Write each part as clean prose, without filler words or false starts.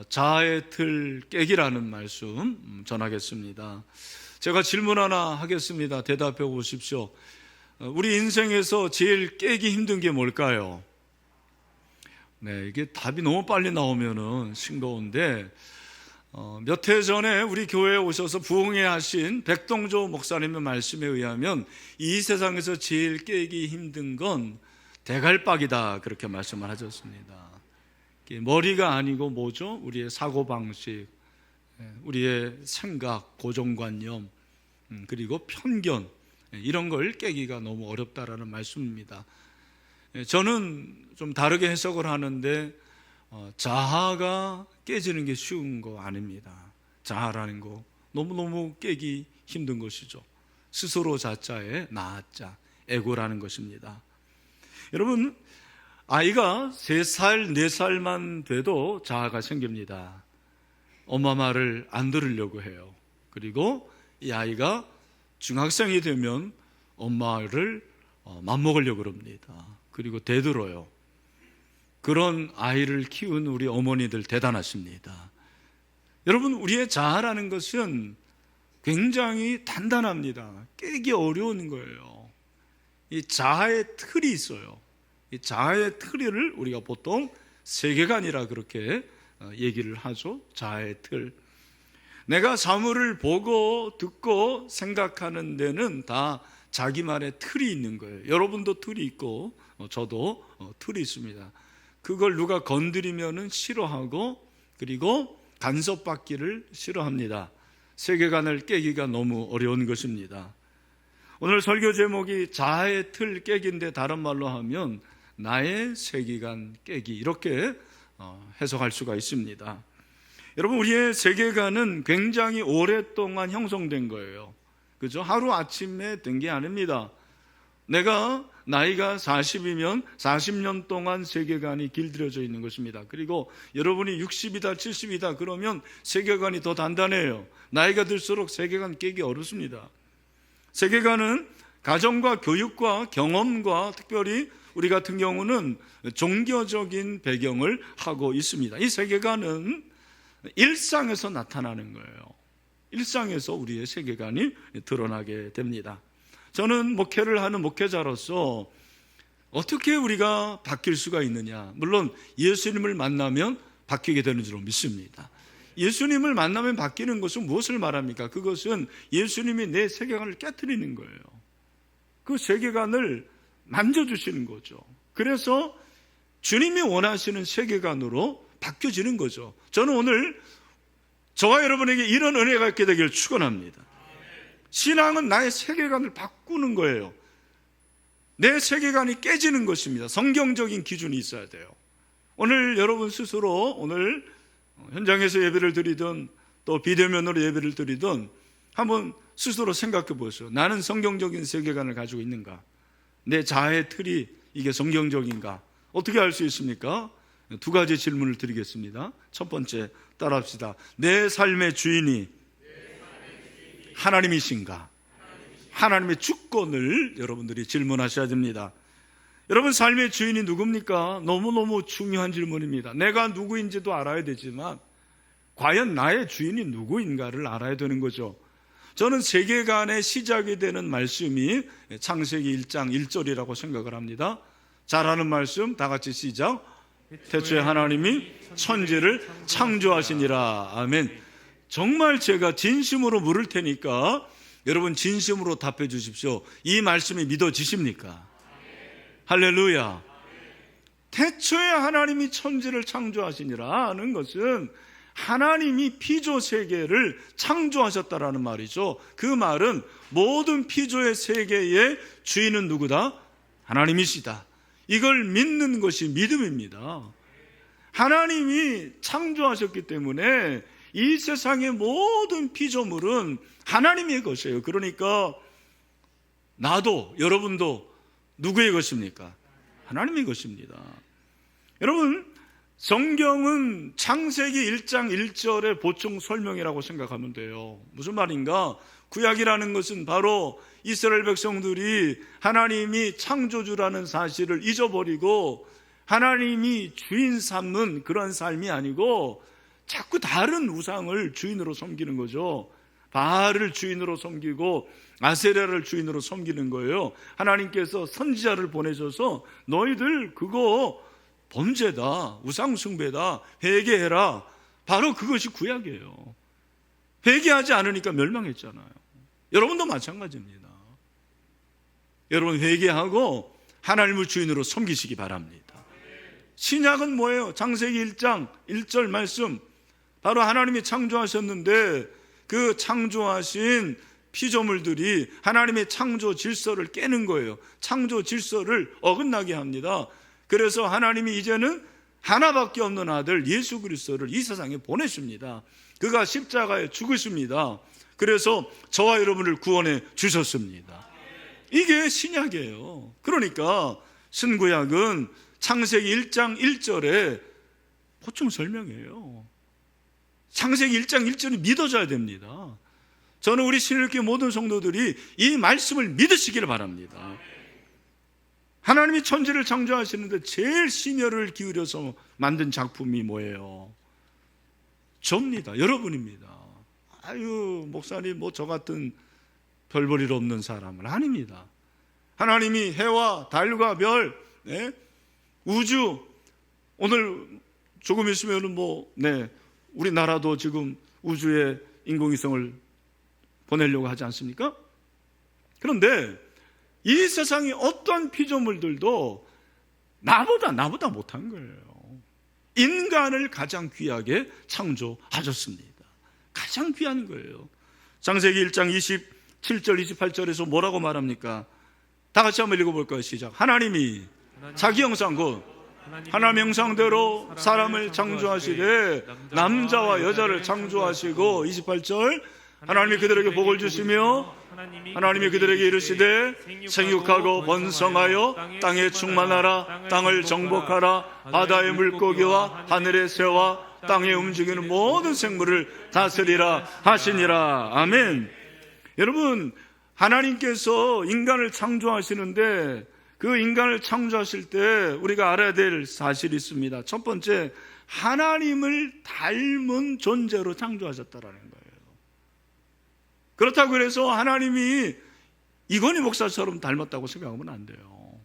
자아의 틀 깨기라는 말씀 전하겠습니다. 제가 질문 하나 하겠습니다. 대답해 보십시오. 우리 인생에서 제일 깨기 힘든 게 뭘까요? 네, 이게 답이 너무 빨리 나오면은 싱거운데, 몇 해 전에 우리 교회에 오셔서 부흥회 하신 백동조 목사님의 말씀에 의하면 이 세상에서 제일 깨기 힘든 건 대갈박이다, 그렇게 말씀을 하셨습니다. 머리가 아니고 뭐죠? 우리의 사고방식, 우리의 생각, 고정관념, 그리고 편견, 이런 걸 깨기가 너무 어렵다라는 말씀입니다. 저는 좀 다르게 해석을 하는데, 자아가 깨지는 게 쉬운 거 아닙니다. 자아라는 거 너무너무 깨기 힘든 것이죠. 스스로 자자의 나자, 에고라는 것입니다. 여러분, 아이가 3살, 4살만 돼도 자아가 생깁니다. 엄마 말을 안 들으려고 해요. 그리고 이 아이가 중학생이 되면 엄마를 맘먹으려고 합니다. 그리고 대들어요. 그런 아이를 키운 우리 어머니들 대단하십니다. 여러분, 우리의 자아라는 것은 굉장히 단단합니다. 깨기 어려운 거예요. 이 자아의 틀이 있어요. 이 자아의 틀을 우리가 보통 세계관이라 그렇게 얘기를 하죠. 자아의 틀. 내가 사물을 보고 듣고 생각하는 데는 다 자기만의 틀이 있는 거예요. 여러분도 틀이 있고 저도 틀이 있습니다. 그걸 누가 건드리면은 싫어하고, 그리고 간섭받기를 싫어합니다. 세계관을 깨기가 너무 어려운 것입니다. 오늘 설교 제목이 자아의 틀 깨기인데, 다른 말로 하면 나의 세계관 깨기, 이렇게 해석할 수가 있습니다. 여러분, 우리의 세계관은 굉장히 오랫동안 형성된 거예요. 그죠? 하루아침에 된 게 아닙니다. 내가 나이가 40이면 40년 동안 세계관이 길들여져 있는 것입니다. 그리고 여러분이 60이다 70이다 그러면 세계관이 더 단단해요. 나이가 들수록 세계관 깨기 어렵습니다. 세계관은 가정과 교육과 경험과, 특별히 우리 같은 경우는 종교적인 배경을 하고 있습니다. 이 세계관은 일상에서 나타나는 거예요. 일상에서 우리의 세계관이 드러나게 됩니다. 저는 목회를 하는 목회자로서 어떻게 우리가 바뀔 수가 있느냐, 물론 예수님을 만나면 바뀌게 되는 줄 믿습니다. 예수님을 만나면 바뀌는 것은 무엇을 말합니까? 그것은 예수님이 내 세계관을 깨트리는 거예요. 그 세계관을 만져주시는 거죠. 그래서 주님이 원하시는 세계관으로 바뀌어지는 거죠. 저는 오늘 저와 여러분에게 이런 은혜가 있게 되기를 축원합니다. 신앙은 나의 세계관을 바꾸는 거예요. 내 세계관이 깨지는 것입니다. 성경적인 기준이 있어야 돼요. 오늘 여러분 스스로, 오늘 현장에서 예배를 드리든 또 비대면으로 예배를 드리든 한번 스스로 생각해 보세요. 나는 성경적인 세계관을 가지고 있는가? 내 자아의 틀이 이게 성경적인가? 어떻게 알 수 있습니까? 2가지 질문을 드리겠습니다. 첫 번째, 따라합시다. 내 삶의 주인이 하나님이신가? 하나님의 주권을 여러분들이 질문하셔야 됩니다. 여러분, 삶의 주인이 누굽니까? 너무너무 중요한 질문입니다. 내가 누구인지도 알아야 되지만 과연 나의 주인이 누구인가를 알아야 되는 거죠. 저는 세계관의 시작이 되는 말씀이 창세기 1장 1절이라고 생각을 합니다. 잘하는 말씀 다 같이 시작. 태초에 하나님이 천지를 창조하시니라. 아멘. 정말 제가 진심으로 물을 테니까 여러분 진심으로 답해 주십시오. 이 말씀이 믿어지십니까? 할렐루야. 태초에 하나님이 천지를 창조하시니라 하는 것은 하나님이 피조 세계를 창조하셨다라는 말이죠. 그 말은 모든 피조의 세계의 주인은 누구다? 하나님이시다. 이걸 믿는 것이 믿음입니다. 하나님이 창조하셨기 때문에 이 세상의 모든 피조물은 하나님의 것이에요. 그러니까 나도, 여러분도 누구의 것입니까? 하나님의 것입니다. 여러분, 성경은 창세기 1장 1절의 보충 설명이라고 생각하면 돼요. 무슨 말인가? 구약이라는 것은 바로 이스라엘 백성들이 하나님이 창조주라는 사실을 잊어버리고 하나님이 주인 삼는 그런 삶이 아니고 자꾸 다른 우상을 주인으로 섬기는 거죠. 바알을 주인으로 섬기고 아세라를 주인으로 섬기는 거예요. 하나님께서 선지자를 보내셔서 너희들 그거 범죄다, 우상 숭배다, 회개해라. 바로 그것이 구약이에요. 회개하지 않으니까 멸망했잖아요. 여러분도 마찬가지입니다. 여러분 회개하고 하나님을 주인으로 섬기시기 바랍니다. 신약은 뭐예요? 창세기 1장 1절 말씀, 바로 하나님이 창조하셨는데 그 창조하신 피조물들이 하나님의 창조 질서를 깨는 거예요. 창조 질서를 어긋나게 합니다. 그래서 하나님이 이제는 하나밖에 없는 아들 예수 그리스도를 이 세상에 보내십니다. 그가 십자가에 죽으십니다. 그래서 저와 여러분을 구원해 주셨습니다. 이게 신약이에요. 그러니까 신구약은 창세기 1장 1절에 보충 설명이에요. 창세기 1장 1절이 믿어져야 됩니다. 저는 우리 신일교회 모든 성도들이 이 말씀을 믿으시기를 바랍니다. 하나님이 천지를 창조하시는데 제일 심혈을 기울여서 만든 작품이 뭐예요? 저입니다. 여러분입니다. 아유, 목사님 뭐 저 같은 별볼일 없는 사람은 아닙니다. 하나님이 해와 달과 별, 우주, 오늘 조금 있으면 우리나라도 지금 우주에 인공위성을 보내려고 하지 않습니까? 그런데 이 세상의 어떤 피조물들도 나보다 못한 거예요. 인간을 가장 귀하게 창조하셨습니다. 가장 귀한 거예요. 창세기 1장 27절 28절에서 뭐라고 말합니까? 다 같이 한번 읽어볼까요? 시작. 하나님이 자기 형상 곧 하나님 형상대로 사람을 창조하시되 남자와 여자를 창조하시고 28절 하나님이 그들에게 복을 주시며 하나님이 그들에게 이르시되 생육하고 번성하여 땅에 충만하라. 땅을 정복하라. 바다의 물고기와 하늘의 새와 땅에 움직이는 모든 생물을 다스리라 하시니라. 아멘. 여러분, 하나님께서 인간을 창조하시는데 그 인간을 창조하실 때 우리가 알아야 될 사실이 있습니다. 첫 번째, 하나님을 닮은 존재로 창조하셨다라는 거예요. 그렇다고 해서 하나님이 이건희 목사처럼 닮았다고 생각하면 안 돼요.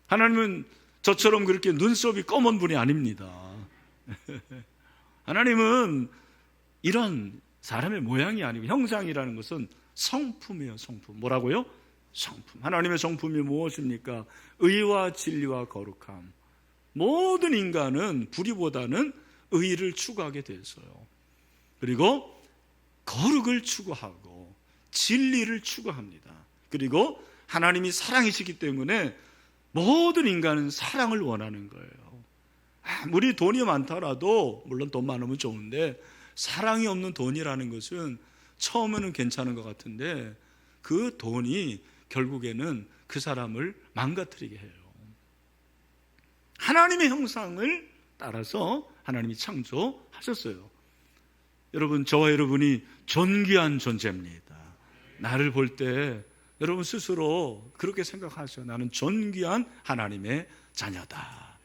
하나님은 저처럼 그렇게 눈썹이 검은 분이 아닙니다. 하나님은 이런 사람의 모양이 아니고 형상이라는 것은 성품이에요. 성품. 뭐라고요? 성품. 하나님의 성품이 무엇입니까? 의와 진리와 거룩함. 모든 인간은 불의보다는 의를 추구하게 됐어요. 그리고 거룩을 추구하고 진리를 추구합니다. 그리고 하나님이 사랑이시기 때문에 모든 인간은 사랑을 원하는 거예요. 아무리 돈이 많더라도, 물론 돈 많으면 좋은데 사랑이 없는 돈이라는 것은 처음에는 괜찮은 것 같은데 그 돈이 결국에는 그 사람을 망가뜨리게 해요. 하나님의 형상을 따라서 하나님이 창조하셨어요. 여러분, 저와 여러분이 존귀한 존재입니다. 나를 볼 때 여러분 스스로 그렇게 생각하세요. 나는 존귀한 하나님의 자녀다.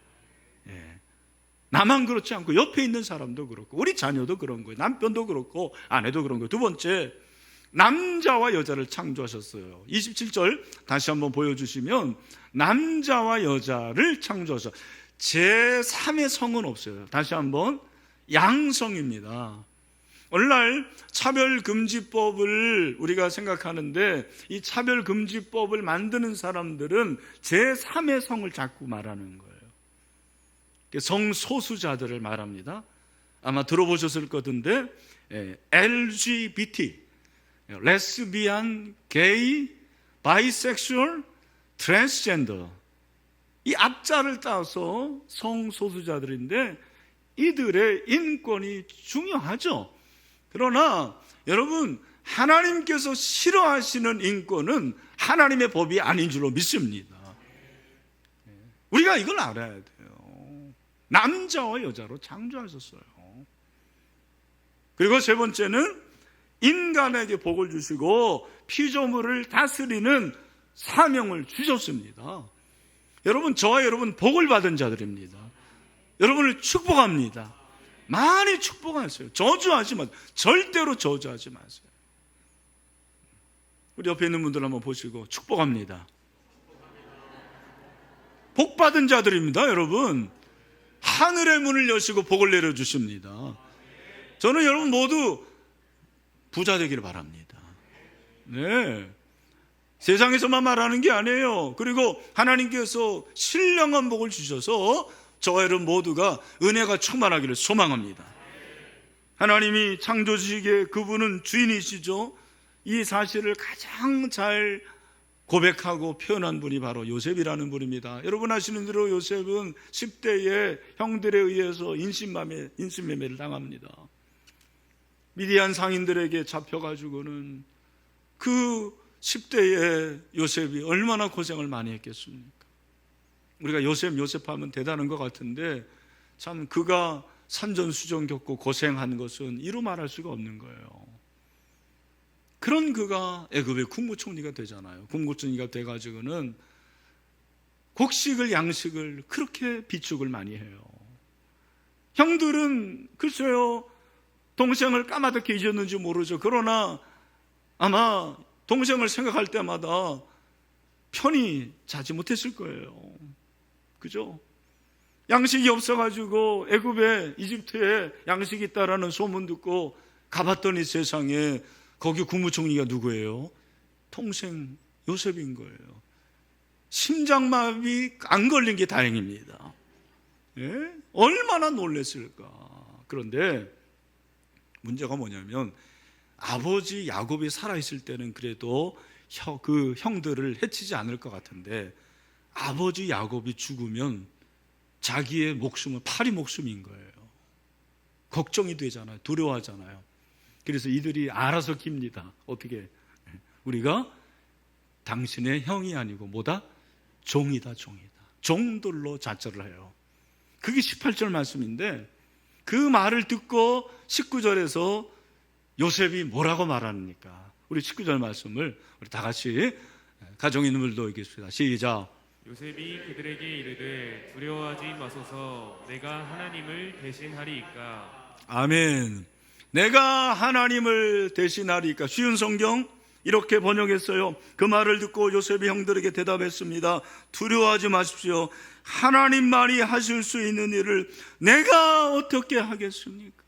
나만 그렇지 않고 옆에 있는 사람도 그렇고 우리 자녀도 그런 거예요. 남편도 그렇고 아내도 그런 거예요. 두 번째, 남자와 여자를 창조하셨어요. 27절 다시 한번 보여주시면 남자와 여자를 창조하셨어요. 제3의 성은 없어요. 다시 한번 양성입니다. 오늘날 차별금지법을 우리가 생각하는데 이 차별금지법을 만드는 사람들은 제3의 성을 자꾸 말하는 거예요. 성소수자들을 말합니다. 아마 들어보셨을 것인데 LGBT, 레스비안, 게이, 바이섹슈얼, 트랜스젠더, 이 앞자를 따서 성소수자들인데 이들의 인권이 중요하죠. 그러나 여러분, 하나님께서 싫어하시는 인권은 하나님의 법이 아닌 줄로 믿습니다. 우리가 이걸 알아야 돼요. 남자와 여자로 창조하셨어요. 그리고 세 번째는 인간에게 복을 주시고 피조물을 다스리는 사명을 주셨습니다. 여러분, 저와 여러분 복을 받은 자들입니다. 여러분을 축복합니다. 많이 축복하세요. 저주하지 마세요. 절대로 저주하지 마세요. 우리 옆에 있는 분들 한번 보시고 축복합니다. 복 받은 자들입니다, 여러분. 하늘의 문을 여시고 복을 내려주십니다. 저는 여러분 모두 부자 되기를 바랍니다. 네. 세상에서만 말하는 게 아니에요. 그리고 하나님께서 신령한 복을 주셔서 저와 여러분 모두가 은혜가 충만하기를 소망합니다. 하나님이 창조주시기에 그분은 주인이시죠. 이 사실을 가장 잘 고백하고 표현한 분이 바로 요셉이라는 분입니다. 여러분 아시는 대로 요셉은 10대에 형들에 의해서 인신매매를 당합니다. 미디안 상인들에게 잡혀가지고는 그 10대에 요셉이 얼마나 고생을 많이 했겠습니까? 우리가 요셉 하면 대단한 것 같은데 참 그가 산전수전 겪고 고생한 것은 이루 말할 수가 없는 거예요. 그런 그가 애굽의 국무총리가 되잖아요. 국무총리가 돼가지고는 곡식을 양식을 그렇게 비축을 많이 해요. 형들은 글쎄요 동생을 까마득히 잊었는지 모르죠. 그러나 아마 동생을 생각할 때마다 편히 자지 못했을 거예요. 그죠? 양식이 없어가지고 애굽에 이집트에 양식이 있다라는 소문 듣고 가봤더니 세상에 거기 국무총리가 누구예요? 동생 요셉인 거예요. 심장마비 안 걸린 게 다행입니다. 예? 얼마나 놀랐을까. 그런데 문제가 뭐냐면 아버지 야곱이 살아있을 때는 그래도 그 형들을 해치지 않을 것 같은데 아버지 야곱이 죽으면 자기의 목숨은 파리 목숨인 거예요. 걱정이 되잖아요. 두려워하잖아요. 그래서 이들이 알아서 깁니다. 어떻게? 우리가 당신의 형이 아니고 뭐다? 종이다. 종들로 자처를 해요. 그게 18절 말씀인데 그 말을 듣고 19절에서 요셉이 뭐라고 말합니까? 우리 19절 말씀을 우리 다 같이 가정 있는 분들도 읽겠습니다. 시작. 요셉이 그들에게 이르되 두려워하지 마소서 내가 하나님을 대신하리이까. 아멘. 내가 하나님을 대신하리이까. 쉬운 성경 이렇게 번역했어요. 그 말을 듣고 요셉이 형들에게 대답했습니다. 두려워하지 마십시오. 하나님만이 하실 수 있는 일을 내가 어떻게 하겠습니까?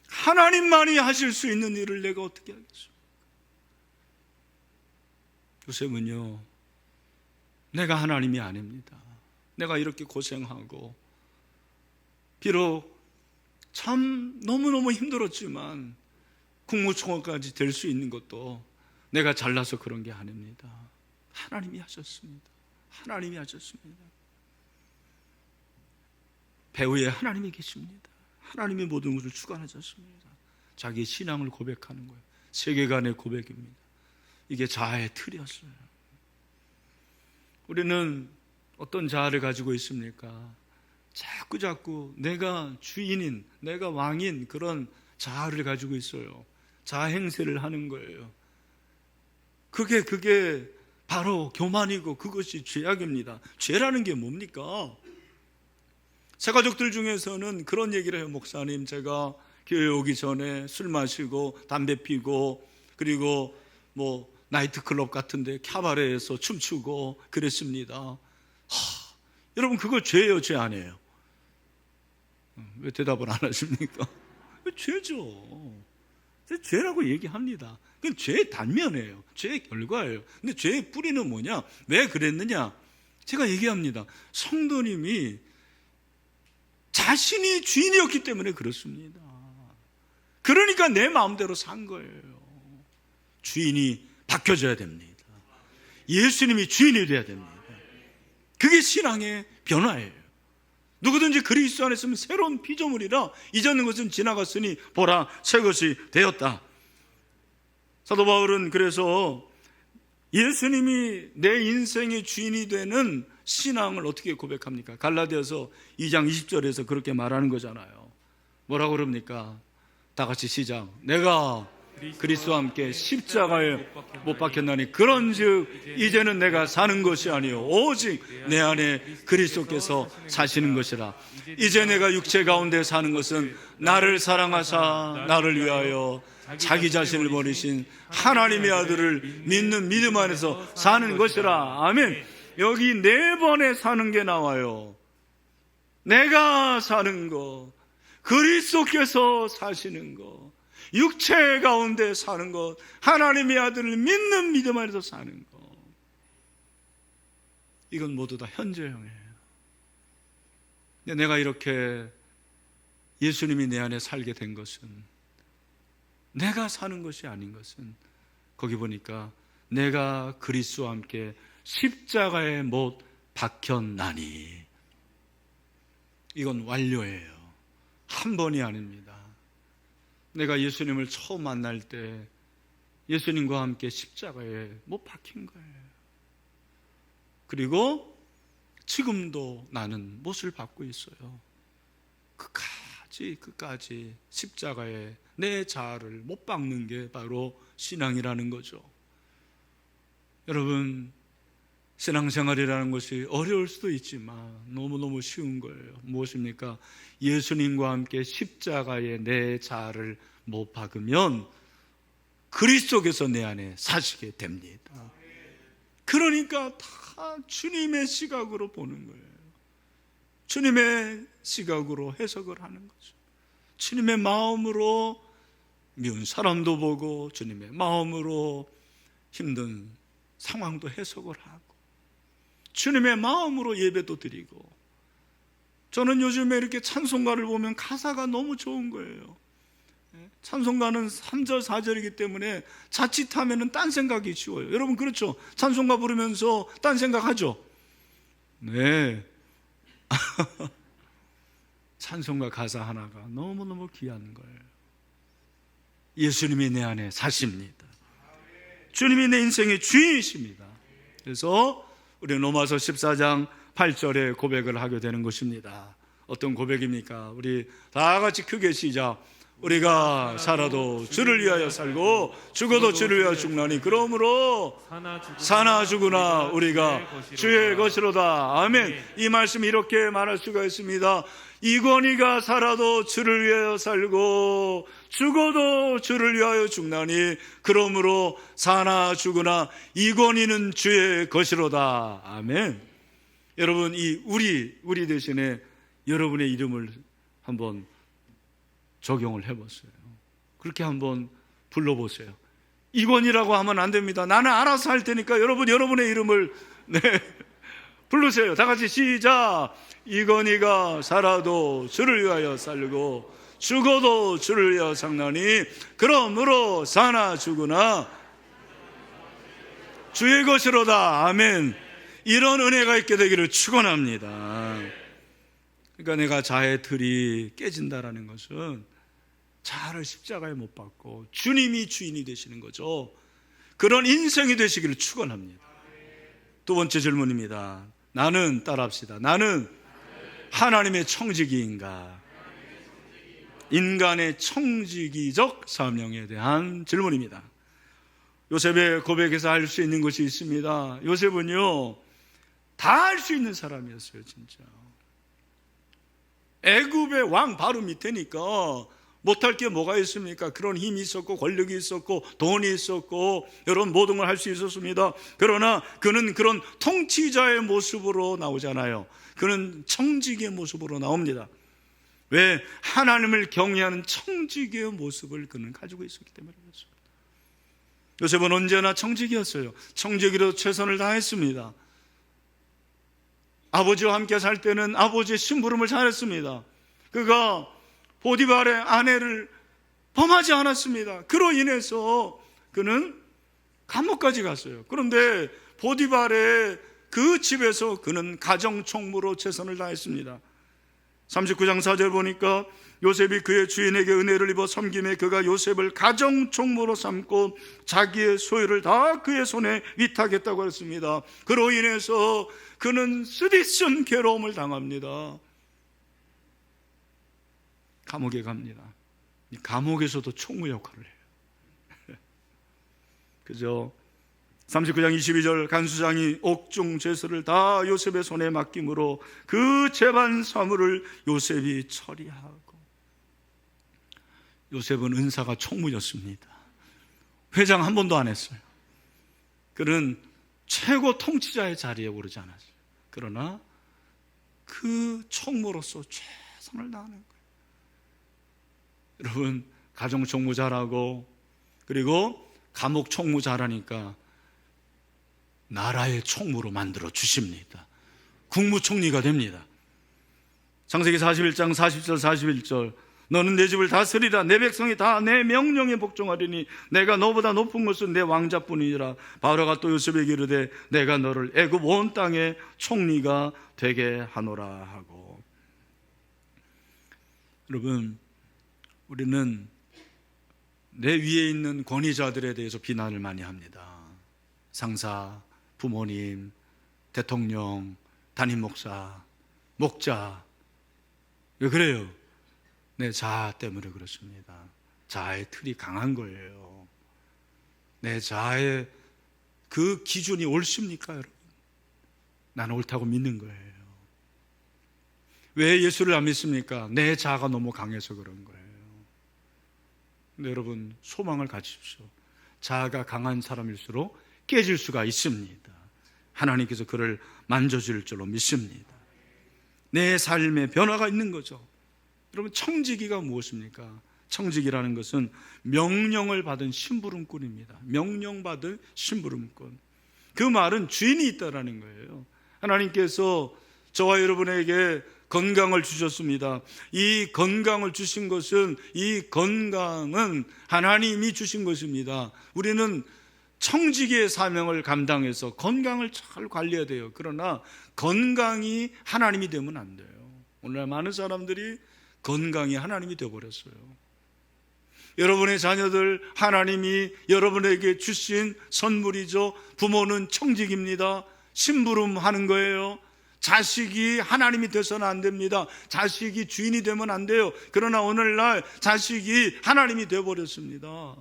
하나님만이 하실 수 있는 일을 내가 어떻게 하겠습니까? 요셉은요, 내가 하나님이 아닙니다. 내가 이렇게 고생하고 비록 참 너무너무 힘들었지만 국무총리까지 될 수 있는 것도 내가 잘나서 그런 게 아닙니다. 하나님이 하셨습니다. 하나님이 하셨습니다. 배후에 하나님이 계십니다. 하나님이 모든 것을 주관하셨습니다. 자기의 신앙을 고백하는 거예요. 세계관의 고백입니다. 이게 자아의 틀이었어요. 우리는 어떤 자아를 가지고 있습니까? 자꾸 내가 주인인, 내가 왕인 그런 자아를 가지고 있어요. 자아 행세를 하는 거예요. 그게 바로 교만이고 그것이 죄악입니다. 죄라는 게 뭡니까? 새 가족들 중에서는 그런 얘기를 해요. 목사님, 제가 교회 오기 전에 술 마시고 담배 피고 그리고 뭐 나이트클럽 같은데 캬바레에서 춤추고 그랬습니다. 여러분 그거 죄예요, 죄 아니에요? 왜 대답을 안 하십니까? 죄죠. 죄라고 얘기합니다. 그건 죄의 단면이에요. 죄의 결과예요. 근데 죄의 뿌리는 뭐냐? 왜 그랬느냐? 제가 얘기합니다. 성도님이 자신이 주인이었기 때문에 그렇습니다. 그러니까 내 마음대로 산 거예요. 주인이 바뀌어져야 됩니다. 예수님이 주인이 돼야 됩니다. 그게 신앙의 변화예요. 누구든지 그리스도 안에 있으면 새로운 피조물이라 이전 것은 지나갔으니 보라 새 것이 되었다. 사도 바울은 그래서 예수님이 내 인생의 주인이 되는 신앙을 어떻게 고백합니까? 갈라디아서 2장 20절에서 그렇게 말하는 거잖아요. 뭐라고 그럽니까? 다 같이 시작. 내가 그리스도와 함께 십자가에 못 박혔나니 그런즉 이제는 내가 사는 것이 아니요 오직 내 안에 그리스도께서 사시는 것이라. 이제 내가 육체 가운데 사는 것은 나를 사랑하사 나를 위하여 자기 자신을 버리신 하나님의 아들을 믿는 믿음 안에서 사는 것이라. 아멘. 여기 4번에 사는 게 나와요. 내가 사는 것, 그리스도께서 사시는 것, 육체 가운데 사는 것, 하나님의 아들을 믿는 믿음 안에서 사는 것. 이건 모두 다 현재형이에요. 근데 내가 이렇게 예수님이 내 안에 살게 된 것은 내가 사는 것이 아닌 것은, 거기 보니까 내가 그리스도와 함께 십자가에 못 박혔나니, 이건 완료예요. 한 번이 아닙니다. 내가 예수님을 처음 만날 때 예수님과 함께 십자가에 못 박힌 거예요. 그리고 지금도 나는 못을 받고 있어요. 끝까지 십자가에 내 자아를 못 박는 게 바로 신앙이라는 거죠. 여러분, 신앙생활이라는 것이 어려울 수도 있지만 너무너무 쉬운 거예요. 무엇입니까? 예수님과 함께 십자가에 내 자아를 못 박으면 그리스도께서 내 안에 사시게 됩니다. 그러니까 다 주님의 시각으로 보는 거예요. 주님의 시각으로 해석을 하는 거죠. 주님의 마음으로 미운 사람도 보고, 주님의 마음으로 힘든 상황도 해석을 하고, 주님의 마음으로 예배도 드리고. 저는 요즘에 이렇게 찬송가를 보면 가사가 너무 좋은 거예요. 찬송가는 3절 4절이기 때문에 자칫하면 딴 생각이 쉬워요. 여러분 그렇죠? 찬송가 부르면서 딴 생각하죠? 네. 찬송가 가사 하나가 너무너무 귀한 거예요. 예수님이 내 안에 사십니다. 주님이 내 인생의 주인이십니다. 그래서 우리 로마서 14장 8절에 고백을 하게 되는 것입니다. 어떤 고백입니까? 우리 다 같이 크게 시작. 우리가 살아도 주를 위하여 살고 죽어도 주를 위하여 죽나니 그러므로 사나 죽으나 우리가 주의 것이로다. 아멘. 이 말씀 이렇게 말할 수가 있습니다. 이건희가 살아도 주를 위하여 살고 죽어도 주를 위하여 죽나니 그러므로 사나 죽으나 이건희는 주의 것이로다. 아멘. 여러분, 이 우리 대신에 여러분의 이름을 한번 적용을 해보세요. 그렇게 한번 불러보세요. 이건희라고 하면 안 됩니다. 나는 알아서 할 테니까 여러분의 이름을 부르세요. 다 같이 시작. 이건희가 살아도 주를 위하여 살고 죽어도 주를 위하여 살나니 그러므로 사나 죽으나 주의 것이로다. 아멘. 이런 은혜가 있게 되기를 축원합니다. 그러니까 내가 자의 틀이 깨진다라는 것은 자아를 십자가에 못 박고 주님이 주인이 되시는 거죠. 그런 인생이 되시기를 축원합니다. 두 번째 질문입니다. 나는, 따라합시다. 나는 하나님의 청지기인가? 인간의 청지기적 사명에 대한 질문입니다. 요셉의 고백에서 알 수 있는 것이 있습니다. 요셉은요, 다 할 수 있는 사람이었어요. 진짜 애굽의 왕 바로 밑에니까 못할 게 뭐가 있습니까? 그런 힘이 있었고 권력이 있었고 돈이 있었고 여러 모든 걸 할 수 있었습니다. 그러나 그는 그런 통치자의 모습으로 나오잖아요. 그는 청지기의 모습으로 나옵니다. 왜? 하나님을 경외하는 청지기의 모습을 그는 가지고 있었기 때문에 그렇습니다. 요셉은 언제나 청지기였어요. 청지기로 최선을 다했습니다. 아버지와 함께 살 때는 아버지의 심부름을 잘했습니다. 그가 보디발의 아내를 범하지 않았습니다. 그로 인해서 그는 감옥까지 갔어요. 그런데 보디발의 그 집에서 그는 가정총무로 최선을 다했습니다. 39장 4절 보니까 요셉이 그의 주인에게 은혜를 입어 섬김에 그가 요셉을 가정총무로 삼고 자기의 소유를 다 그의 손에 위탁했다고 했습니다. 그로 인해서 그는 쓰디쓴 괴로움을 당합니다. 감옥에 갑니다. 감옥에서도 총무 역할을 해요. 그죠? 39장 22절 간수장이 옥중 죄수를 다 요셉의 손에 맡김으로 그 재반 사물을 요셉이 처리하고. 요셉은 은사가 총무였습니다. 회장 한 번도 안 했어요. 그는 최고 통치자의 자리에 오르지 않았어요. 그러나 그 총무로서 최선을 다하는 거예요. 여러분, 가정 총무 잘하고 그리고 감옥 총무 잘하니까 나라의 총무로 만들어 주십니다. 국무총리가 됩니다. 창세기 41장 40절 41절 너는 내 집을 다스리라. 내 백성이 다 내 명령에 복종하리니 내가 너보다 높은 것은 내 왕자뿐이니라. 바로가 또 요셉에게 이르되 내가 너를 애굽 온 땅의 총리가 되게 하노라 하고. 여러분, 우리는 내 위에 있는 권위자들에 대해서 비난을 많이 합니다. 상사, 부모님, 대통령, 담임 목사, 목자. 왜 그래요? 내 자아 때문에 그렇습니다. 자아의 틀이 강한 거예요. 내 자아의 그 기준이 옳습니까, 여러분? 나는 옳다고 믿는 거예요. 왜 예수를 안 믿습니까? 내 자아가 너무 강해서 그런 거예요. 근데 여러분, 소망을 가지십시오. 자아가 강한 사람일수록 깨질 수가 있습니다. 하나님께서 그를 만져줄 줄로 믿습니다. 내 삶에 변화가 있는 거죠. 여러분, 청지기가 무엇입니까? 청지기라는 것은 명령을 받은 심부름꾼입니다. 명령받은 심부름꾼. 그 말은 주인이 있다라는 거예요. 하나님께서 저와 여러분에게 건강을 주셨습니다. 이 건강을 주신 것은, 이 건강은 하나님이 주신 것입니다. 우리는 청지기의 사명을 감당해서 건강을 잘 관리해야 돼요. 그러나 건강이 하나님이 되면 안 돼요. 오늘날 많은 사람들이 건강이 하나님이 되어버렸어요. 여러분의 자녀들 하나님이 여러분에게 주신 선물이죠. 부모는 청직입니다. 심부름하는 거예요. 자식이 하나님이 돼서는 안 됩니다. 자식이 주인이 되면 안 돼요. 그러나 오늘날 자식이 하나님이 되어버렸습니다.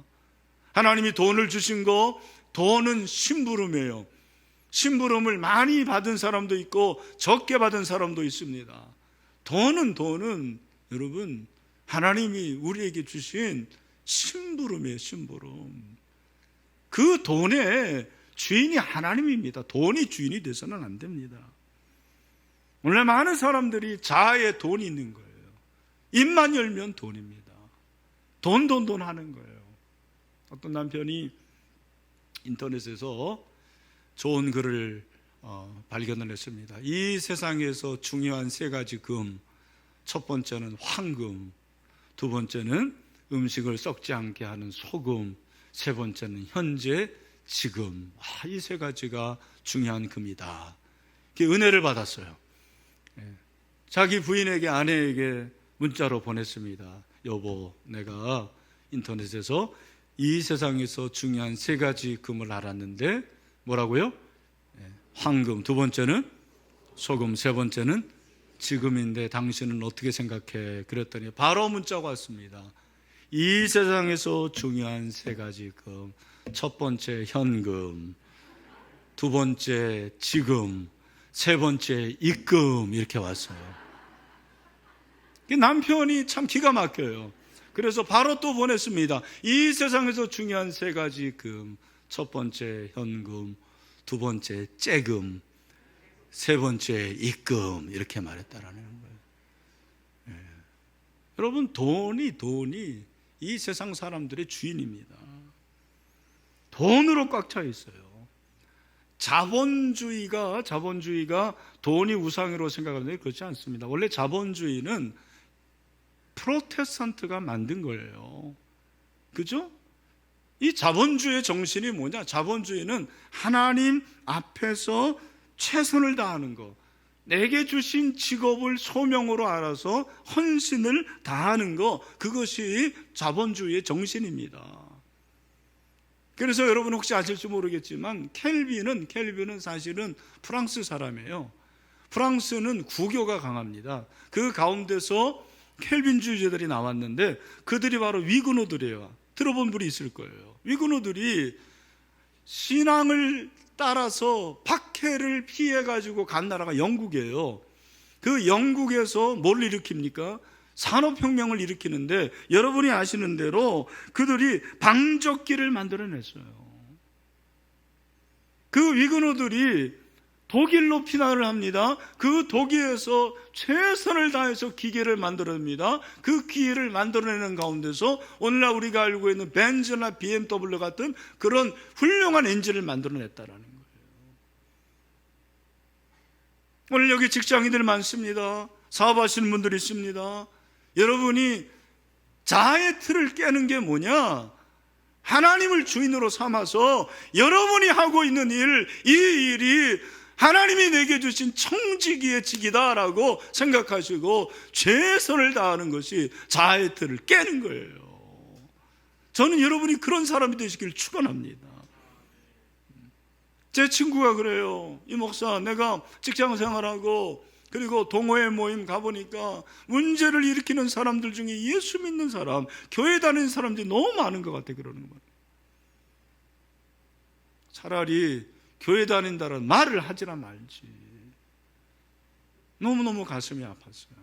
하나님이 돈을 주신 거, 돈은 심부름이에요. 심부름을 많이 받은 사람도 있고 적게 받은 사람도 있습니다. 돈은 여러분, 하나님이 우리에게 주신 심부름이에요. 심부름. 그 돈의 주인이 하나님입니다. 돈이 주인이 돼서는 안 됩니다. 오늘 많은 사람들이 자아에 돈이 있는 거예요. 입만 열면 돈입니다. 돈 하는 거예요. 어떤 남편이 인터넷에서 좋은 글을 발견을 했습니다. 이 세상에서 중요한 세 가지 금, 첫 번째는 황금, 두 번째는 음식을 썩지 않게 하는 소금, 세 번째는 현재, 지금. 이 세 가지가 중요한 금이다. 은혜를 받았어요. 자기 부인에게, 아내에게 문자로 보냈습니다. 여보, 내가 인터넷에서 이 세상에서 중요한 세 가지 금을 알았는데 뭐라고요? 황금, 두 번째는 소금, 세 번째는 지금인데 당신은 어떻게 생각해? 그랬더니 바로 문자가 왔습니다. 이 세상에서 중요한 세 가지 금, 첫 번째 현금, 두 번째 지금, 세 번째 입금, 이렇게 왔어요. 남편이 참 기가 막혀요. 그래서 바로 또 보냈습니다. 이 세상에서 중요한 세 가지 금, 첫 번째 현금, 두 번째 째금, 세 번째 입금, 이렇게 말했다라는 거예요. 여러분, 돈이 이 세상 사람들의 주인입니다. 돈으로 꽉 차 있어요. 자본주의가 돈이 우상으로 생각하는데 그렇지 않습니다. 원래 자본주의는 프로테스탄트가 만든 거예요. 그죠? 이 자본주의의 정신이 뭐냐? 자본주의는 하나님 앞에서 최선을 다하는 거, 내게 주신 직업을 소명으로 알아서 헌신을 다하는 거, 그것이 자본주의의 정신입니다. 그래서 여러분 혹시 아실지 모르겠지만 켈빈은 사실은 프랑스 사람이에요. 프랑스는 구교가 강합니다. 그 가운데서 켈빈주의자들이 나왔는데 그들이 바로 위그노들이에요. 들어본 분이 있을 거예요. 위그노들이 신앙을 따라서 박해를 피해가지고 간 나라가 영국이에요. 그 영국에서 뭘 일으킵니까? 산업혁명을 일으키는데, 여러분이 아시는 대로 그들이 방적기를 만들어냈어요. 그 위근호들이 독일로 피난을 합니다. 그 독일에서 최선을 다해서 기계를 만들어냅니다. 그 기계를 만들어내는 가운데서 오늘날 우리가 알고 있는 벤츠나 BMW 같은 그런 훌륭한 엔진을 만들어냈다라는 거예요. 오늘 여기 직장인들 많습니다. 사업하시는 분들이 있습니다. 여러분이 자아의 틀을 깨는 게 뭐냐? 하나님을 주인으로 삼아서 여러분이 하고 있는 일, 이 일이 하나님이 내게 주신 청지기의 직이다라고 생각하시고 최선을 다하는 것이 자아의 틀을 깨는 거예요. 저는 여러분이 그런 사람이 되시길 축원합니다. 제 친구가 그래요. 이 목사, 내가 직장 생활하고 그리고 동호회 모임 가보니까 문제를 일으키는 사람들 중에 예수 믿는 사람, 교회 다니는 사람들이 너무 많은 것 같아. 그러는 거예요. 차라리 교회 다닌다는 말을 하지나 말지. 너무너무 가슴이 아팠어요.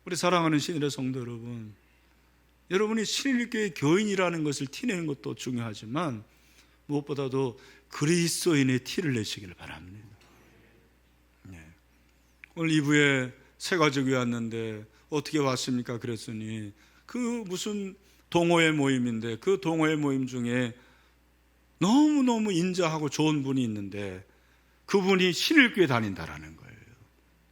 우리 사랑하는 신일의 성도 여러분, 여러분이 신일교회 교인이라는 것을 티내는 것도 중요하지만 무엇보다도 그리스도인의 티를 내시기를 바랍니다. 오늘 2부에 새 가족이 왔는데 어떻게 왔습니까? 그랬더니 그 무슨 동호회 모임인데 그 동호회 모임 중에 너무너무 인자하고 좋은 분이 있는데 그분이 신일교회 다닌다라는 거예요.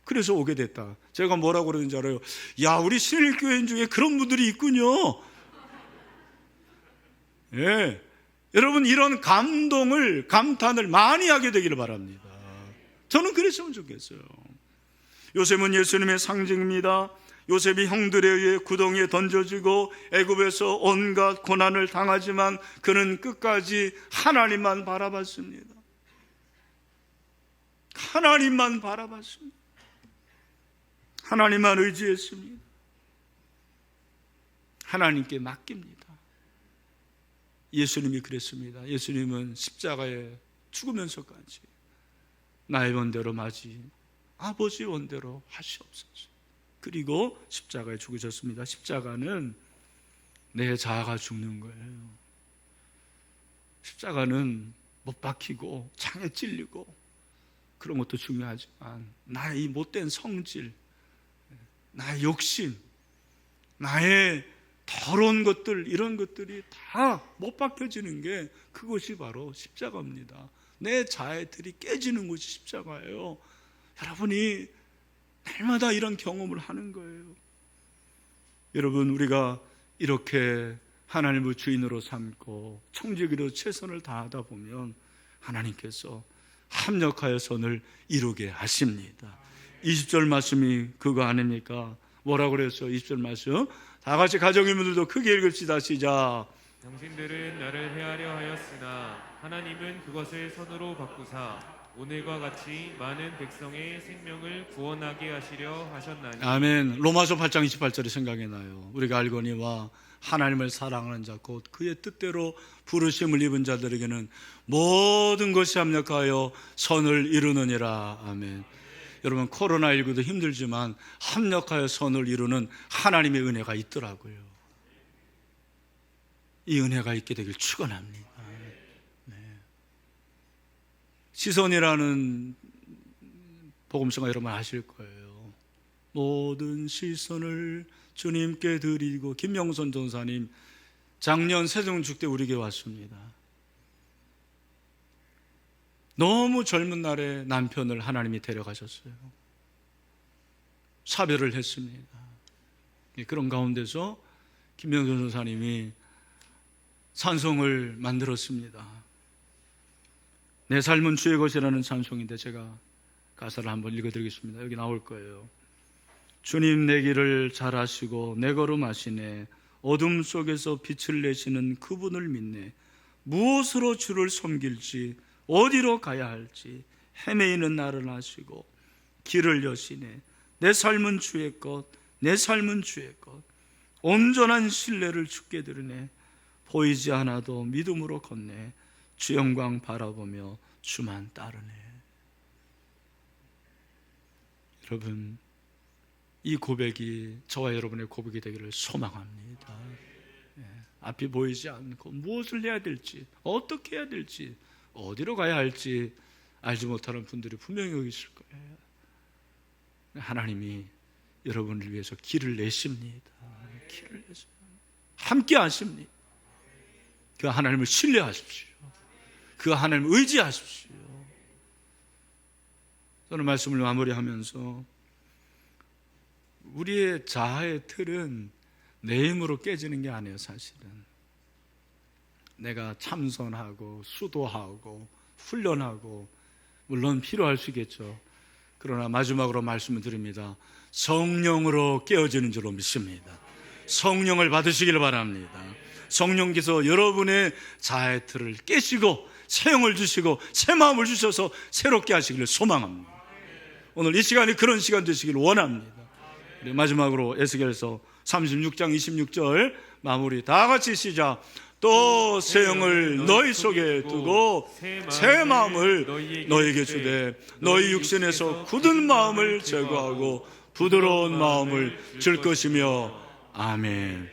그래서 오게 됐다. 제가 뭐라고 그러는지 알아요? 야, 우리 신일교회인 중에 그런 분들이 있군요. 예, 여러분 이런 감탄을 많이 하게 되기를 바랍니다. 저는 그랬으면 좋겠어요. 요셉은 예수님의 상징입니다. 요셉이 형들에 의해 구덩이에 던져지고 애굽에서 온갖 고난을 당하지만 그는 끝까지 하나님만 바라봤습니다. 하나님만 바라봤습니다. 하나님만 의지했습니다. 하나님께 맡깁니다. 예수님이 그랬습니다. 예수님은 십자가에 죽으면서까지 나의 원대로 마지 아버지 원대로 하시옵소서. 그리고 십자가에 죽으셨습니다. 십자가는 내 자아가 죽는 거예요. 십자가는 못 박히고 창에 찔리고 그런 것도 중요하지만 나의 이 못된 성질, 나의 욕심, 나의 더러운 것들, 이런 것들이 다 못 박혀지는 게 그것이 바로 십자가입니다. 내 자아의 틀이 깨지는 것이 십자가예요. 여러분이 날마다 이런 경험을 하는 거예요. 여러분, 우리가 이렇게 하나님을 주인으로 삼고 청지기로 최선을 다하다 보면 하나님께서 합력하여 선을 이루게 하십니다. 20절 말씀이 그거 아닙니까? 뭐라고 그랬어요? 20절 말씀 다 같이 가정인분들도 크게 읽읍시다. 시작. 당신들은 나를 해하려 하였으나 하나님은 그것을 선으로 바꾸사 오늘과 같이 많은 백성의 생명을 구원하게 하시려 하셨나니. 아멘. 로마서 8장 28절이 생각이 나요. 우리가 알거니와 하나님을 사랑하는 자 곧 그의 뜻대로 부르심을 입은 자들에게는 모든 것이 합력하여 선을 이루느니라. 아멘. 여러분, 코로나19도 힘들지만 합력하여 선을 이루는 하나님의 은혜가 있더라고요. 이 은혜가 있게 되길 축원합니다. 네. 시선이라는 복음서가 여러분 아실 거예요. 모든 시선을 주님께 드리고. 김명선 전사님 작년 세종축 때 우리에게 왔습니다. 너무 젊은 날에 남편을 하나님이 데려가셨어요. 사별을 했습니다. 그런 가운데서 김명선 전사님이 찬송을 만들었습니다. 내 삶은 주의 것이라는 찬송인데 제가 가사를 한번 읽어드리겠습니다. 여기 나올 거예요. 주님 내 길을 잘 아시고 내 걸음 아시네. 어둠 속에서 빛을 내시는 그분을 믿네. 무엇으로 주를 섬길지 어디로 가야 할지 헤매이는 나를 아시고 길을 여시네. 내 삶은 주의 것, 내 삶은 주의 것. 온전한 신뢰를 주께 드리네. 보이지 않아도 믿음으로 걷네. 주 영광 바라보며 주만 따르네. 여러분, 이 고백이 저와 여러분의 고백이 되기를 소망합니다. 앞이 보이지 않고 무엇을 해야 될지, 어떻게 해야 될지, 어디로 가야 할지 알지 못하는 분들이 분명히 여기 있을 거예요. 하나님이 여러분을 위해서 길을 내십니다. 길을 내십니다. 함께 하십니다. 그 하나님을 신뢰하십시오. 그 하나님을 의지하십시오. 저는 말씀을 마무리하면서 우리의 자아의 틀은 내 힘으로 깨지는 게 아니에요. 사실은 내가 참선하고 수도하고 훈련하고 물론 필요할 수 있겠죠. 그러나 마지막으로 말씀을 드립니다. 성령으로 깨어지는 줄로 믿습니다. 성령을 받으시기를 바랍니다. 성령께서 여러분의 자아의 틀을 깨시고 새 영을 주시고 새 마음을 주셔서 새롭게 하시기를 소망합니다. 오늘 이 시간이 그런 시간 되시기를 원합니다. 우리 마지막으로 에스겔서 36장 26절 마무리 다 같이 시작. 또 새 영을 너희 속에 두고 새 마음을 너희에게 주되 너희 육신에서 굳은 마음을 제거하고 부드러운 마음을 줄 것이며 아멘.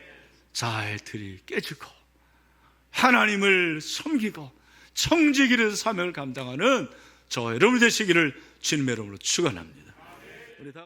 자아의 틀이 깨지고 하나님을 섬기고 청지기를 사명을 감당하는 저와 여러분 되시기를 주님의 이름으로 축원합니다. 우리 다